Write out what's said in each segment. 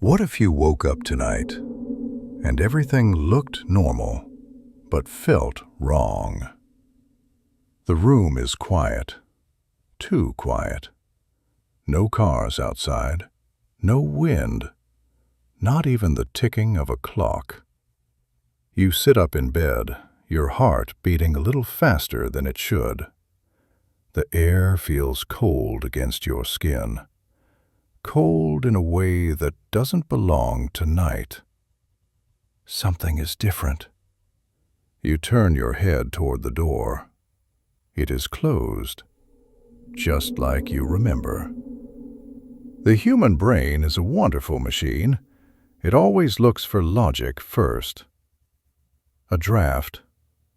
What if you woke up tonight and everything looked normal but felt wrong? The room is quiet, too quiet. No cars outside, no wind, not even the ticking of a clock. You sit up in bed, your heart beating a little faster than it should. The air feels cold against your skin, cold in a way that doesn't belong to night. Something is different. You turn your head toward the door. It is closed, just like you remember. The human brain is a wonderful machine. It always looks for logic first. A draft,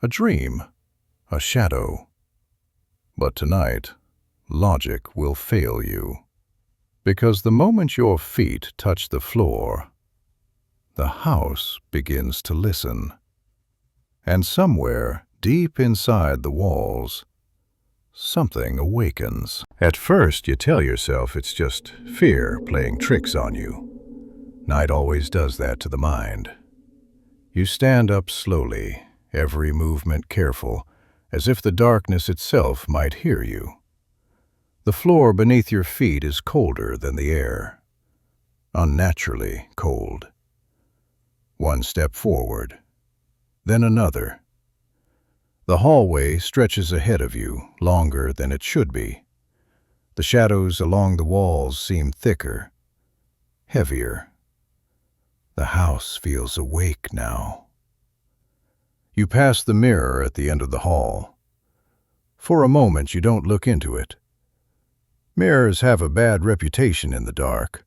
a dream, a shadow. But tonight, logic will fail you. Because the moment your feet touch the floor, the house begins to listen. And somewhere, deep inside the walls, something awakens. At first, you tell yourself it's just fear playing tricks on you. Night always does that to the mind. You stand up slowly, every movement careful, as if the darkness itself might hear you. The floor beneath your feet is colder than the air, unnaturally cold. One step forward, then another. The hallway stretches ahead of you, longer than it should be. The shadows along the walls seem thicker, heavier. The house feels awake now. You pass the mirror at the end of the hall. For a moment, you don't look into it. Mirrors have a bad reputation in the dark.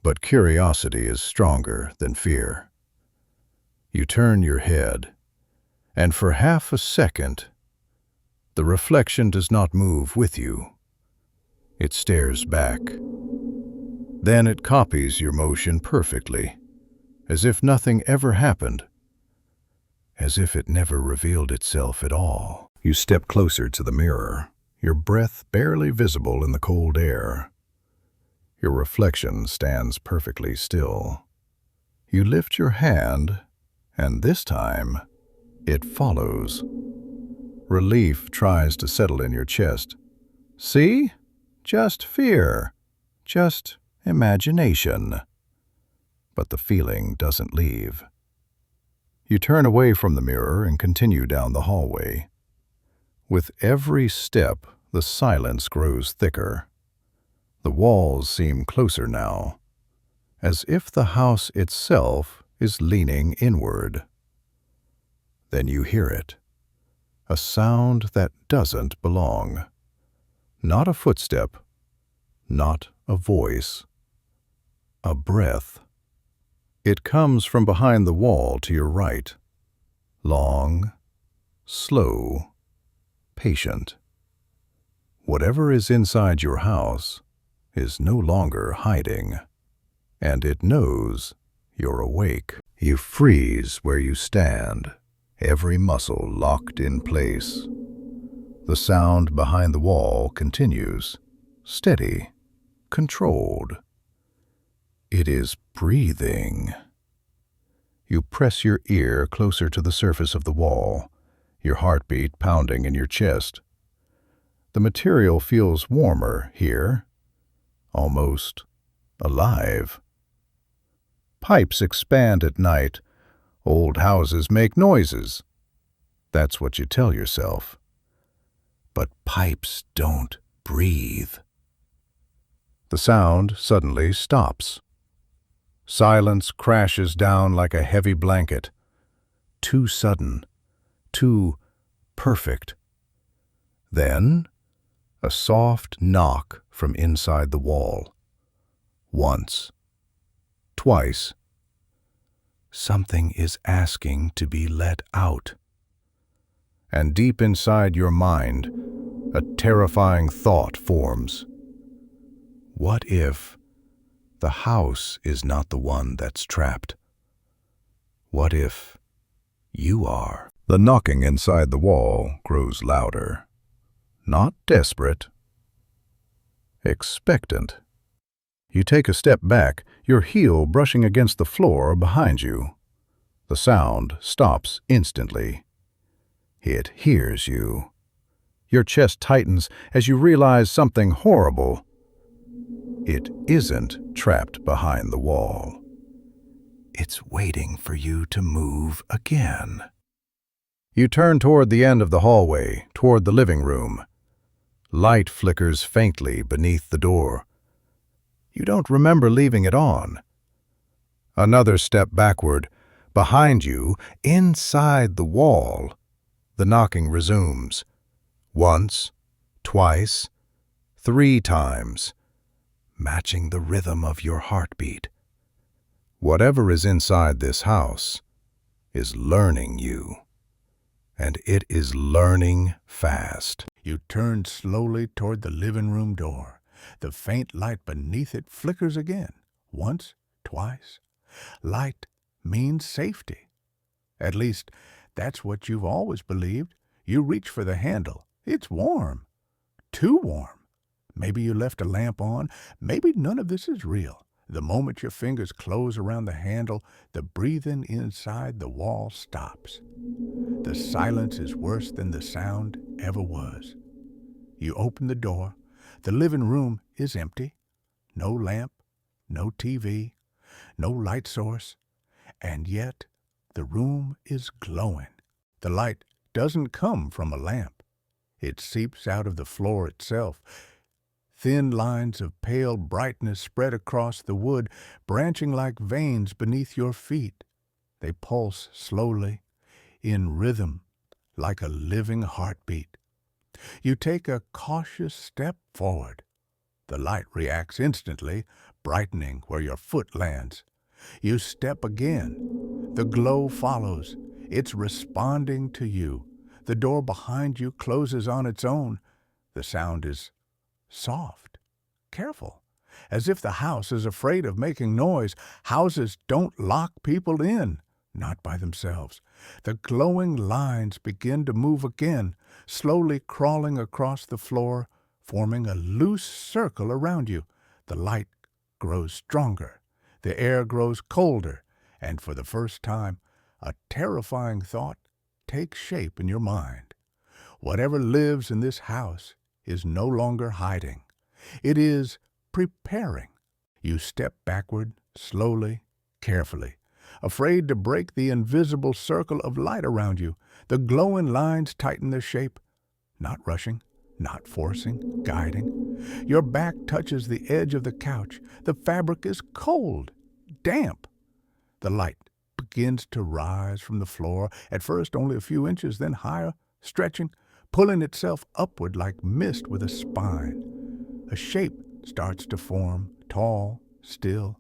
But curiosity is stronger than fear. You turn your head, and for half a second, the reflection does not move with you. It stares back. Then it copies your motion perfectly, as if nothing ever happened, as if it never revealed itself at all. You step closer to the mirror, your breath barely visible in the cold air. Your reflection stands perfectly still. You lift your hand, and this time, it follows. Relief tries to settle in your chest. See? Just fear. Just imagination. But the feeling doesn't leave. You turn away from the mirror and continue down the hallway. With every step, the silence grows thicker. The walls seem closer now, as if the house itself is leaning inward. Then you hear it, a sound that doesn't belong. Not a footstep, not a voice, a breath. It comes from behind the wall to your right, long, slow, patient. Whatever is inside your house is no longer hiding, and it knows you're awake. You freeze where you stand, every muscle locked in place. The sound behind the wall continues, steady, controlled. It is breathing. You press your ear closer to the surface of the wall, your heartbeat pounding in your chest. The material feels warmer here, almost alive. Pipes expand at night. Old houses make noises. That's what you tell yourself. But pipes don't breathe. The sound suddenly stops. Silence crashes down like a heavy blanket. Too sudden, too perfect. Then, a soft knock from inside the wall. Once. Twice. Something is asking to be let out. And deep inside your mind, a terrifying thought forms. What if the house is not the one that's trapped? What if you are? The knocking inside the wall grows louder. Not desperate. Expectant. You take a step back, your heel brushing against the floor behind you. The sound stops instantly. It hears you. Your chest tightens as you realize something horrible. It isn't trapped behind the wall. It's waiting for you to move again. You turn toward the end of the hallway, toward the living room. Light flickers faintly beneath the door. You don't remember leaving it on. Another step backward. Behind you, inside the wall, the knocking resumes. Once, twice, 3 times, matching the rhythm of your heartbeat. Whatever is inside this house is learning you, and it is learning fast. You turn slowly toward the living room door. The faint light beneath it flickers again. Once, twice. Light means safety. At least, that's what you've always believed. You reach for the handle. It's warm. Too warm. Maybe you left a lamp on. Maybe none of this is real. The moment your fingers close around the handle, the breathing inside the wall stops. The silence is worse than the sound ever was. You open the door. The living room is empty. No lamp, no TV, no light source, and yet the room is glowing. The light doesn't come from a lamp. It seeps out of the floor itself. Thin lines of pale brightness spread across the wood, branching like veins beneath your feet. They pulse slowly, in rhythm, like a living heartbeat. You take a cautious step forward. The light reacts instantly, brightening where your foot lands. You step again. The glow follows. It's responding to you. The door behind you closes on its own. The sound is soft, careful, as if the house is afraid of making noise. Houses don't lock people in, not by themselves. The glowing lines begin to move again, slowly crawling across the floor, forming a loose circle around you. The light grows stronger. The air grows colder, and for the first time, a terrifying thought takes shape in your mind. Whatever lives in this house is no longer hiding. It is preparing. You step backward, slowly, carefully, afraid to break the invisible circle of light around you. The glowing lines tighten their shape, not rushing, not forcing, guiding. Your back touches the edge of the couch. The fabric is cold, damp. The light begins to rise from the floor, at first only a few inches, then higher, stretching, pulling itself upward like mist with a spine. A shape starts to form, tall, still,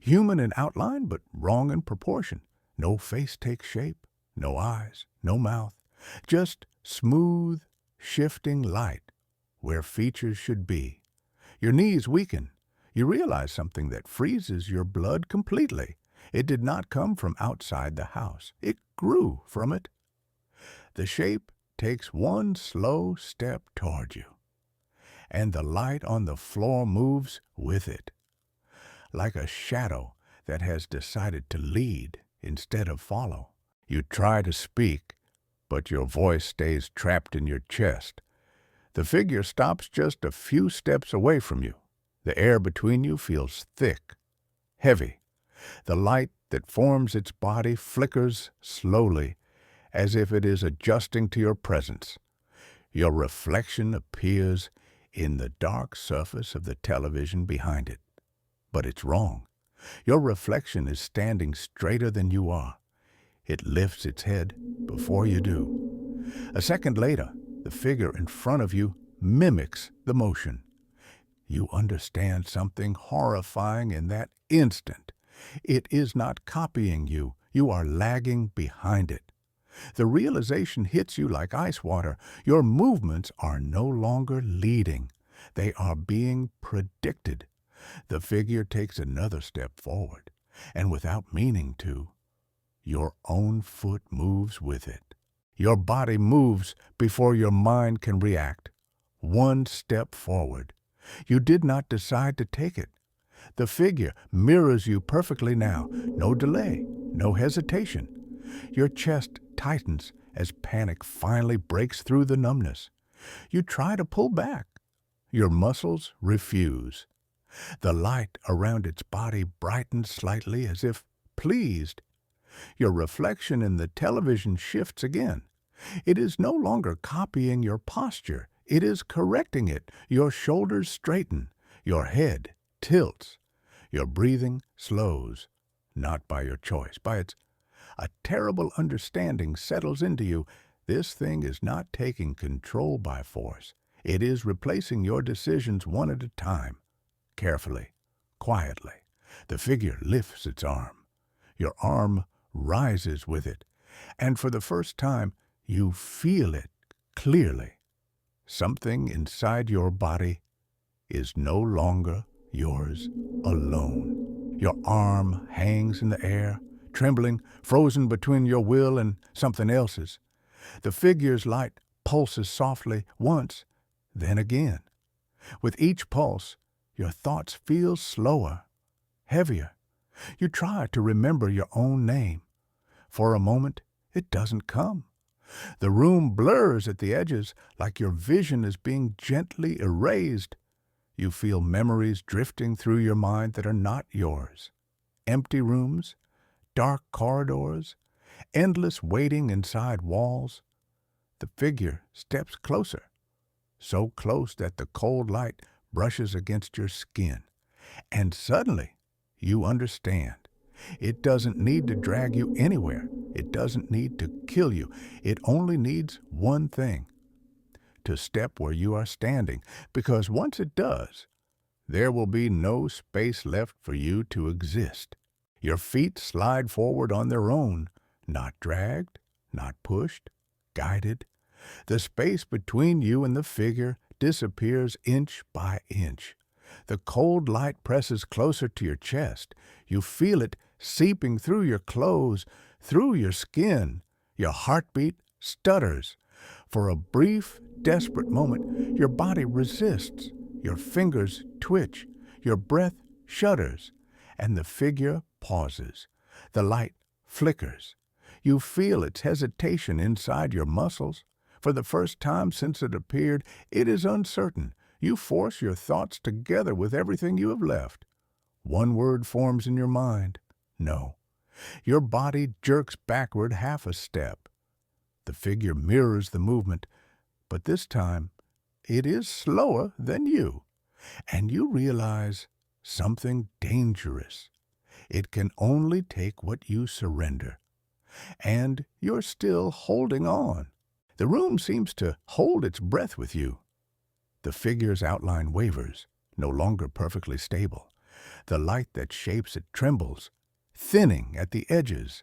human in outline but wrong in proportion. No face takes shape, no eyes, no mouth, just smooth, shifting light where features should be. Your knees weaken. You realize something that freezes your blood completely. It did not come from outside the house. It grew from it. The shape takes one slow step toward you, and the light on the floor moves with it, like a shadow that has decided to lead instead of follow. You try to speak, but your voice stays trapped in your chest. The figure stops just a few steps away from you. The air between you feels thick, heavy. The light that forms its body flickers slowly, as if it is adjusting to your presence. Your reflection appears in the dark surface of the television behind it. But it's wrong. Your reflection is standing straighter than you are. It lifts its head before you do. A second later, the figure in front of you mimics the motion. You understand something horrifying in that instant. It is not copying you. You are lagging behind it. The realization hits you like ice water. Your movements are no longer leading. They are being predicted. The figure takes another step forward, and without meaning to, your own foot moves with it. Your body moves before your mind can react. One step forward. You did not decide to take it. The figure mirrors you perfectly now. No delay, no hesitation. Your chest tightens as panic finally breaks through the numbness. You try to pull back. Your muscles refuse. The light around its body brightens slightly as if pleased. Your reflection in the television shifts again. It is no longer copying your posture. It is correcting it. Your shoulders straighten. Your head tilts. Your breathing slows. Not by your choice, by its a terrible understanding settles into you. This thing is not taking control by force. It is replacing your decisions one at a time, carefully, quietly. The figure lifts its arm. Your arm rises with it, and for the first time, you feel it clearly. Something inside your body is no longer yours alone. Your arm hangs in the air, trembling, frozen between your will and something else's. The figure's light pulses softly once, then again. With each pulse, your thoughts feel slower, heavier. You try to remember your own name. For a moment, it doesn't come. The room blurs at the edges, like your vision is being gently erased. You feel memories drifting through your mind that are not yours. Empty rooms, dark corridors, endless waiting inside walls. The figure steps closer, so close that the cold light brushes against your skin. And suddenly, you understand. It doesn't need to drag you anywhere. It doesn't need to kill you. It only needs one thing: to step where you are standing, because once it does, there will be no space left for you to exist. Your feet slide forward on their own, not dragged, not pushed, guided. The space between you and the figure disappears inch by inch. The cold light presses closer to your chest. You feel it seeping through your clothes, through your skin. Your heartbeat stutters. For a brief, desperate moment, your body resists. Your fingers twitch. Your breath shudders. And the figure pauses. The light flickers. You feel its hesitation inside your muscles. For the first time since it appeared, it is uncertain. You force your thoughts together with everything you have left. One word forms in your mind: no. Your body jerks backward half a step. The figure mirrors the movement, but this time it is slower than you. And you realize something dangerous. It can only take what you surrender. And you're still holding on. The room seems to hold its breath with you. The figure's outline wavers, no longer perfectly stable. The light that shapes it trembles, thinning at the edges.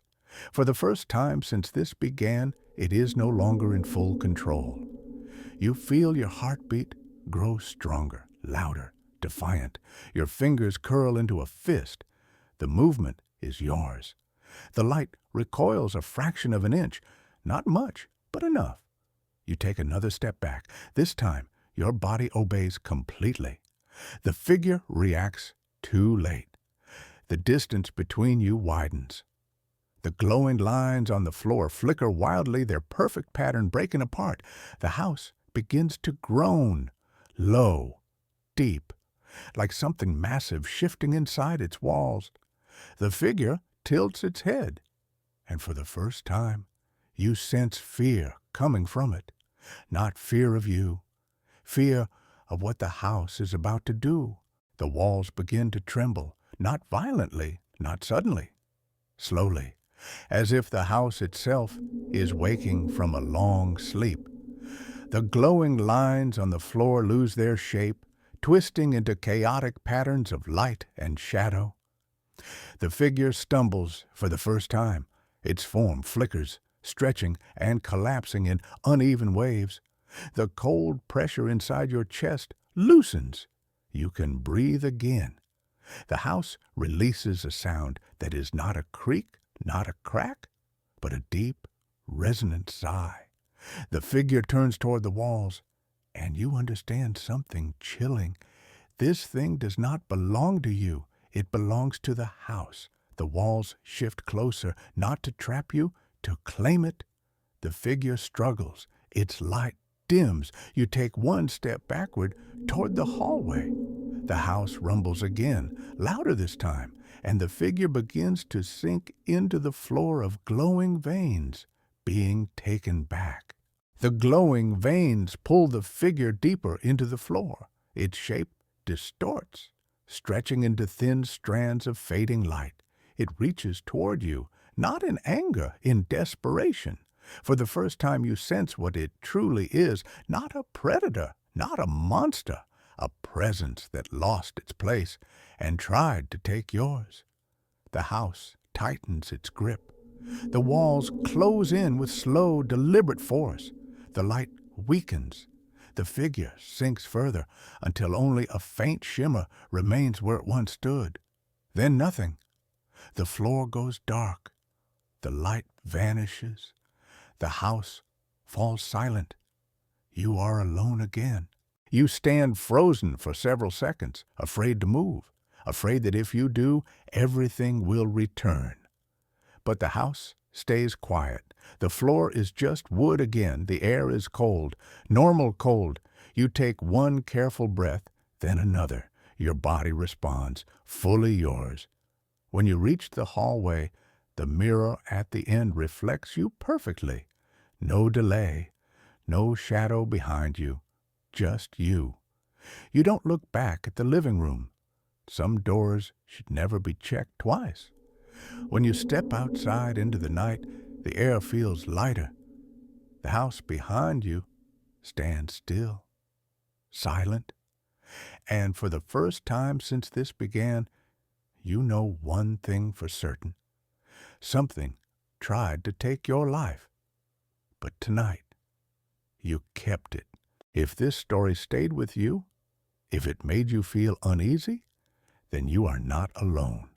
For the first time since this began, it is no longer in full control. You feel your heartbeat grow stronger, louder, defiant. Your fingers curl into a fist. The movement is yours. The light recoils a fraction of an inch. Not much, but enough. You take another step back. This time, your body obeys completely. The figure reacts too late. The distance between you widens. The glowing lines on the floor flicker wildly, their perfect pattern breaking apart. The house begins to groan, low, deep, like something massive shifting inside its walls. The figure tilts its head, and for the first time, you sense fear coming from it. Not fear of you, fear of what the house is about to do. The walls begin to tremble, not violently, not suddenly, slowly, as if the house itself is waking from a long sleep. The glowing lines on the floor lose their shape, twisting into chaotic patterns of light and shadow. The figure stumbles for the first time. Its form flickers, stretching and collapsing in uneven waves. The cold pressure inside your chest loosens. You can breathe again. The house releases a sound that is not a creak, not a crack, but a deep, resonant sigh. The figure turns toward the walls, and you understand something chilling. This thing does not belong to you. It belongs to the house. The walls shift closer, not to trap you, to claim it. The figure struggles. Its light dims. You take one step backward toward the hallway. The house rumbles again, louder this time, and the figure begins to sink into the floor of glowing veins, being taken back. The glowing veins pull the figure deeper into the floor. Its shape distorts, stretching into thin strands of fading light. It reaches toward you, not in anger, in desperation. For the first time you sense what it truly is, not a predator, not a monster, a presence that lost its place and tried to take yours. The house tightens its grip. The walls close in with slow, deliberate force. The light weakens. The figure sinks further until only a faint shimmer remains where it once stood. Then nothing. The floor goes dark. The light vanishes. The house falls silent. You are alone again. You stand frozen for several seconds, afraid to move, afraid that if you do, everything will return. But the house stays quiet. The floor is just wood again. The air is cold, normal cold. You take one careful breath, then another. Your body responds, fully yours. When you reach the hallway, the mirror at the end reflects you perfectly. No delay, no shadow behind you, just you. You don't look back at the living room. Some doors should never be checked twice. When you step outside into the night, the air feels lighter. The house behind you stands still, silent. And for the first time since this began, you know one thing for certain. Something tried to take your life. But tonight, you kept it. If this story stayed with you, if it made you feel uneasy, then you are not alone.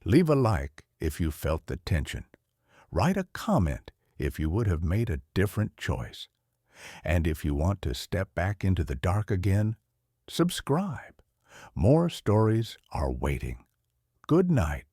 Leave a like if you felt the tension. Write a comment if you would have made a different choice. And if you want to step back into the dark again, subscribe. More stories are waiting. Good night.